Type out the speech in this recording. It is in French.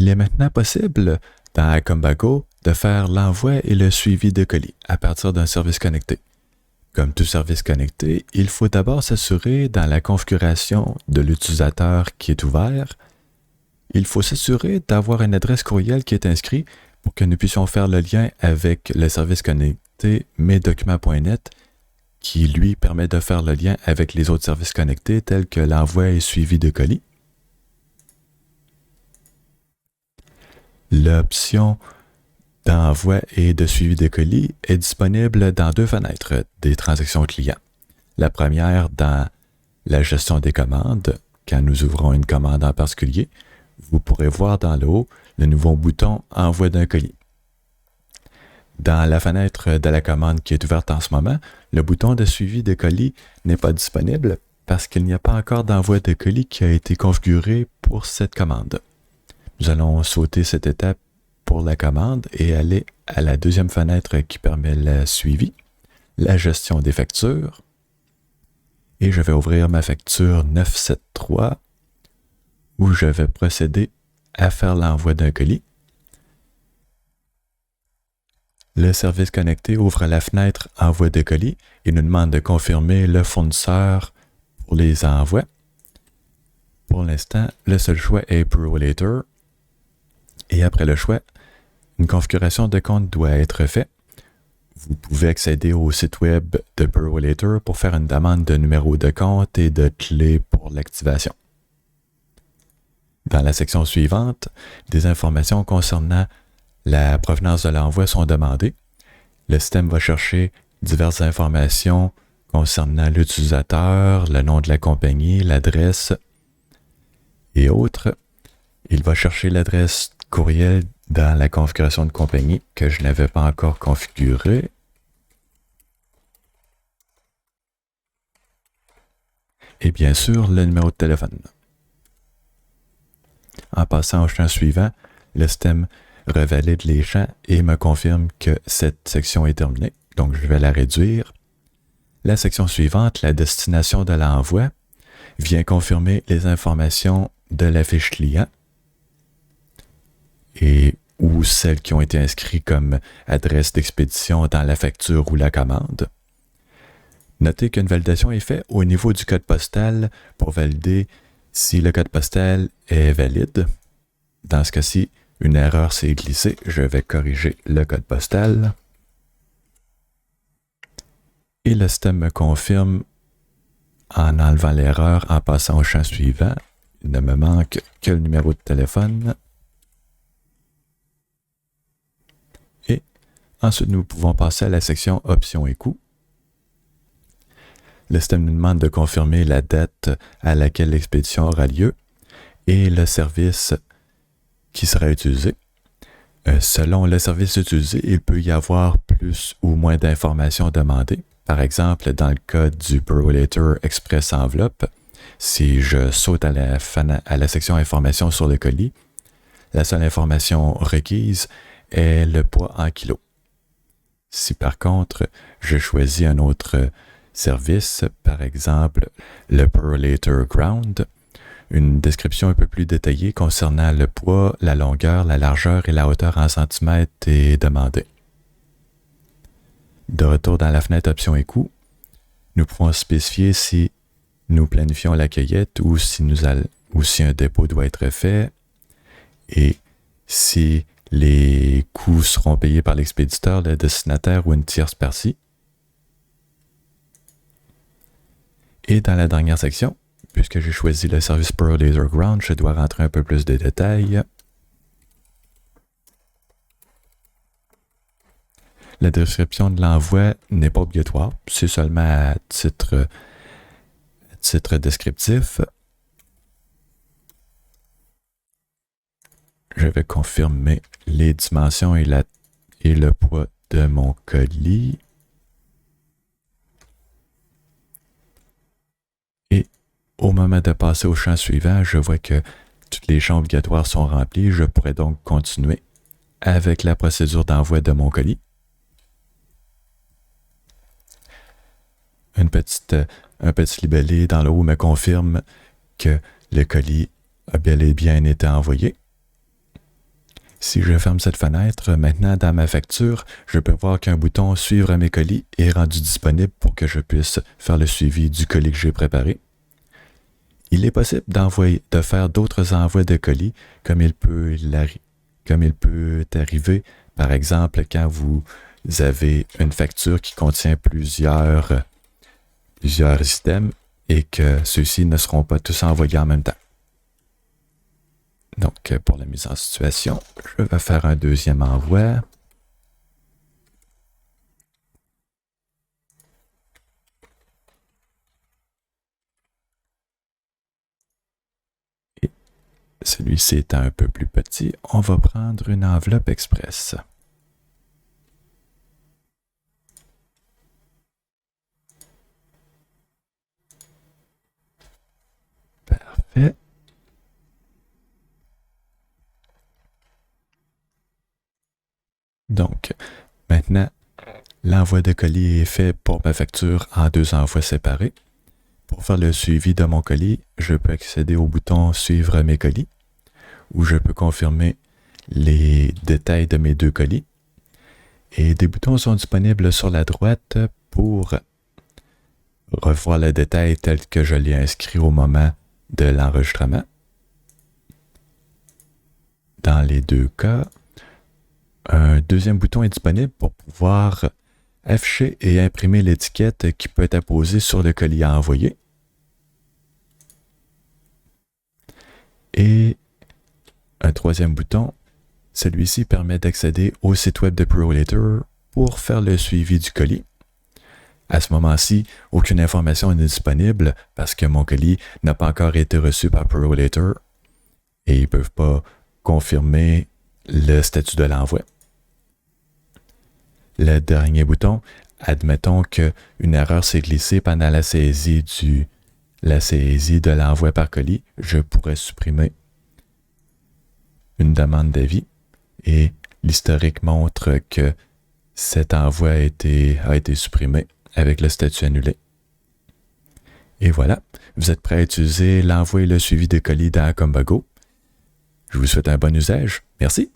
Il est maintenant possible dans Acombago de faire l'envoi et le suivi de colis à partir d'un service connecté. Comme tout service connecté, il faut d'abord s'assurer dans la configuration de l'utilisateur qui est ouvert. Il faut s'assurer d'avoir une adresse courriel qui est inscrite pour que nous puissions faire le lien avec le service connecté mesdocuments.net qui, lui, permet de faire le lien avec les autres services connectés tels que l'envoi et suivi de colis. L'option d'envoi et de suivi de colis est disponible dans deux fenêtres des transactions clients. La première dans la gestion des commandes. Quand nous ouvrons une commande en particulier, vous pourrez voir dans le haut le nouveau bouton « Envoi d'un colis ». Dans la fenêtre de la commande qui est ouverte en ce moment, le bouton de suivi de colis n'est pas disponible parce qu'il n'y a pas encore d'envoi de colis qui a été configuré pour cette commande. Nous allons sauter cette étape pour la commande et aller à la deuxième fenêtre qui permet le suivi, la gestion des factures. Et je vais ouvrir ma facture 973 où je vais procéder à faire l'envoi d'un colis. Le service connecté ouvre la fenêtre Envoi de colis et nous demande de confirmer le fournisseur pour les envois. Pour l'instant, le seul choix est ProLater. Et après le choix, une configuration de compte doit être faite. Vous pouvez accéder au site web de ProLater pour faire une demande de numéro de compte et de clé pour l'activation. Dans la section suivante, des informations concernant la provenance de l'envoi sont demandées. Le système va chercher diverses informations concernant l'utilisateur, le nom de la compagnie, l'adresse et autres. Il va chercher l'adresse courriel dans la configuration de compagnie que je n'avais pas encore configurée. Et bien sûr, le numéro de téléphone. En passant au champ suivant, le système revalide les champs et me confirme que cette section est terminée. Donc, je vais la réduire. La section suivante, la destination de l'envoi, vient confirmer les informations de la fiche client et ou celles qui ont été inscrites comme adresse d'expédition dans la facture ou la commande. Notez qu'une validation est faite au niveau du code postal pour valider si le code postal est valide. Dans ce cas-ci, une erreur s'est glissée. Je vais corriger le code postal. Et le système me confirme en enlevant l'erreur en passant au champ suivant. Il ne me manque que le numéro de téléphone. Et ensuite, nous pouvons passer à la section Options et coûts. Le système nous demande de confirmer la date à laquelle l'expédition aura lieu et le service qui sera utilisé. Selon le service utilisé, il peut y avoir plus ou moins d'informations demandées. Par exemple, dans le cas du ProLater Express Enveloppe, si je saute à la section Informations sur le colis, la seule information requise est le poids en kilos. Si par contre, je choisis un autre service, par exemple le ProLater Ground, une description un peu plus détaillée concernant le poids, la longueur, la largeur et la hauteur en centimètres est demandée. De retour dans la fenêtre Options et coûts, nous pouvons spécifier si nous planifions la cueillette ou si un dépôt doit être fait et si les coûts seront payés par l'expéditeur, le destinataire ou une tierce partie. Et dans la dernière section, puisque j'ai choisi le service ProLater Ground, je dois rentrer un peu plus de détails. La description de l'envoi n'est pas obligatoire, c'est seulement à titre descriptif. Je vais confirmer les dimensions et le poids de mon colis. Et au moment de passer au champ suivant, je vois que toutes les champs obligatoires sont remplis. Je pourrais donc continuer avec la procédure d'envoi de mon colis. Un petit libellé dans le haut me confirme que le colis a bel et bien été envoyé. Si je ferme cette fenêtre, maintenant dans ma facture, je peux voir qu'un bouton Suivre mes colis est rendu disponible pour que je puisse faire le suivi du colis que j'ai préparé. Il est possible de faire d'autres envois de colis comme il peut arriver, par exemple, quand vous avez une facture qui contient plusieurs items et que ceux-ci ne seront pas tous envoyés en même temps. Donc, pour la mise en situation, je vais faire un deuxième envoi. Et celui-ci étant un peu plus petit, on va prendre une enveloppe express. Parfait. Donc, maintenant, l'envoi de colis est fait pour ma facture en 2 envois séparés. Pour faire le suivi de mon colis, je peux accéder au bouton Suivre mes colis, où je peux confirmer les détails de mes 2 colis. Et des boutons sont disponibles sur la droite pour revoir le détail tel que je l'ai inscrit au moment de l'enregistrement. Dans les 2 cas, un deuxième bouton est disponible pour pouvoir afficher et imprimer l'étiquette qui peut être apposée sur le colis à envoyer. Et un troisième bouton, celui-ci permet d'accéder au site web de ProLater pour faire le suivi du colis. À ce moment-ci, aucune information n'est disponible parce que mon colis n'a pas encore été reçu par ProLater et ils ne peuvent pas confirmer le statut de l'envoi. Le dernier bouton, admettons qu'une erreur s'est glissée pendant la saisie de l'envoi par colis, je pourrais supprimer une demande d'avis et l'historique montre que cet envoi a été supprimé avec le statut annulé. Et voilà, vous êtes prêt à utiliser l'envoi et le suivi de colis dans Combago. Je vous souhaite un bon usage. Merci.